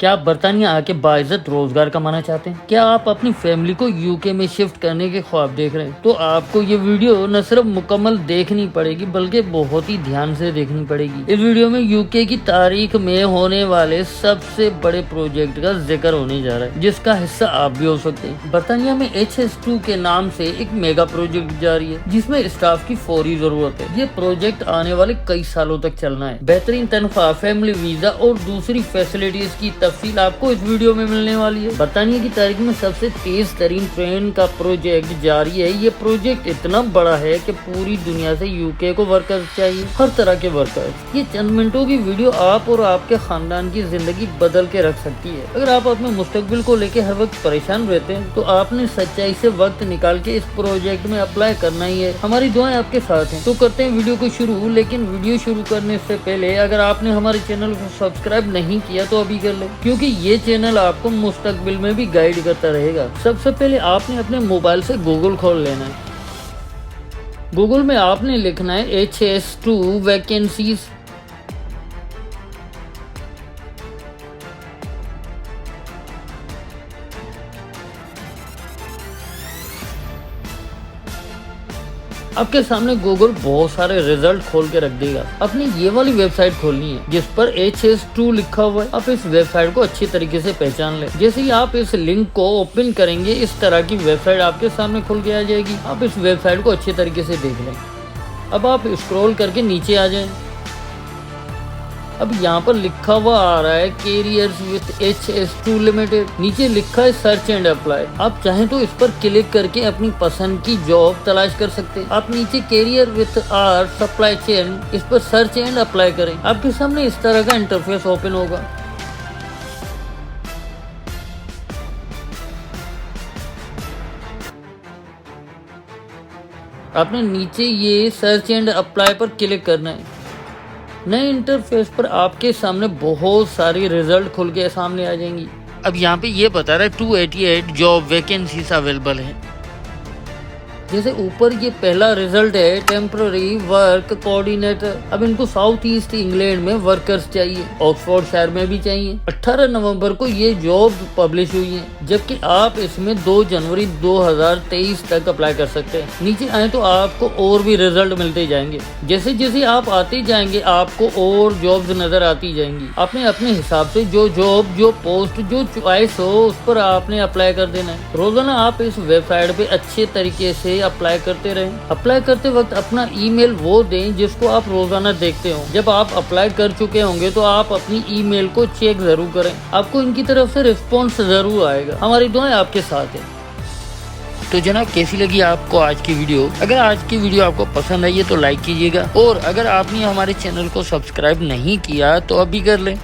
क्या आप बर्तानिया आके बाइज्जत रोजगार कमाना चाहते हैं? क्या आप अपनी फैमिली को यूके में शिफ्ट करने के ख्वाब देख रहे हैं? तो आपको ये वीडियो न सिर्फ मुकम्मल देखनी पड़ेगी बल्कि बहुत ही ध्यान से देखनी पड़ेगी। इस वीडियो में यूके की तारीख में होने वाले सबसे बड़े प्रोजेक्ट का जिक्र होने जा रहा है, जिसका हिस्सा आप भी हो सकते हैं। बर्तानिया में HS2 के नाम से एक मेगा प्रोजेक्ट जारी है, जिसमें स्टाफ की फौरी जरूरत है। ये प्रोजेक्ट आने वाले कई सालों तक चलना है। बेहतरीन तनख्वाह, फैमिली वीजा और दूसरी फैसिलिटीज की तफसील आपको इस वीडियो में मिलने वाली है। बर्तानिया की तारीख में सबसे तेज तरीन ट्रेन का प्रोजेक्ट जारी है। ये प्रोजेक्ट इतना बड़ा है कि पूरी दुनिया से यूके को वर्कर्स चाहिए, हर तरह के वर्कर्स। ये चंद मिनटों की वीडियो आप और आपके खानदान की जिंदगी बदल के रख सकती है। अगर आप अपने मुस्तकबिल को लेकर हर वक्त परेशान रहते हैं तो आपने सच्चाई से वक्त निकाल के इस प्रोजेक्ट में अप्लाई करना ही है। हमारी दुआएं आपके साथ हैं। तो करते हैं वीडियो को शुरू। लेकिन वीडियो शुरू करने से पहले अगर आपने हमारे चैनल को सब्सक्राइब नहीं किया तो अभी कर ले, क्योंकि ये चैनल आपको मुस्तकबिल में भी गाइड करता रहेगा। सबसे पहले आपने अपने मोबाइल से गूगल खोल लेना है। गूगल में आपने लिखना है HS2 वैकेंसीज। आपके सामने गूगल बहुत सारे रिजल्ट खोल के रख देगा। अपनी ये वाली वेबसाइट खोलनी है जिस पर HS2 लिखा हुआ है। आप इस वेबसाइट को अच्छी तरीके से पहचान लें। जैसे ही आप इस लिंक को ओपन करेंगे, इस तरह की वेबसाइट आपके सामने खुल के आ जाएगी। आप इस वेबसाइट को अच्छी तरीके से देख लें। अब आप स्क्रॉल करके नीचे आ जाएं। अब यहाँ पर लिखा हुआ आ रहा है कैरियर्स विद HS2 लिमिटेड। नीचे लिखा है सर्च एंड अप्लाई। आप चाहें तो इस पर क्लिक करके अपनी पसंद की जॉब तलाश कर सकते हैं। आप नीचे career with our supply chain, इस पर सर्च एंड अप्लाई करें। आपके सामने इस तरह का इंटरफेस ओपन होगा। आपने नीचे ये सर्च एंड अप्लाई पर क्लिक करना है। नए इंटरफेस पर आपके सामने बहुत सारी रिजल्ट खुल के सामने आ जाएंगी। अब यहाँ पे ये बता रहा है 288 जॉब वैकेंसीज अवेलेबल हैं। जैसे ऊपर ये पहला रिजल्ट है टेम्पररी वर्क कोऑर्डिनेटर। अब इनको साउथ ईस्ट इंग्लैंड में वर्कर्स चाहिए, ऑक्सफोर्ड शहर में भी चाहिए। 18 नवंबर को ये जॉब पब्लिश हुई है, जबकि आप इसमें 2 जनवरी 2023 तक अप्लाई कर सकते हैं। नीचे आए तो आपको और भी रिजल्ट मिलते जाएंगे। जैसे जैसे आप आते जाएंगे आपको और जॉब्स नजर आती जाएंगी। आपने अपने हिसाब से जो जॉब, जो पोस्ट, जो चॉइस हो उस पर आपने अप्लाई कर देना है। रोजाना आप इस वेबसाइट पे अच्छे तरीके से अप्लाई करते रहें। अप्लाई करते वक्त अपना ईमेल वो दें जिसको आप रोजाना देखते हो। जब आप अप्लाई कर चुके होंगे तो आप अपनी ईमेल को चेक जरूर करें। आपको इनकी तरफ से रिस्पॉन्स जरूर आएगा। हमारी दुआएं आपके साथ है। तो जनाब, कैसी लगी आपको आज की वीडियो? अगर आज की वीडियो आपको पसंद आई है तो लाइक कीजिएगा, और अगर आपने हमारे चैनल को सब्सक्राइब नहीं किया तो अभी कर लें।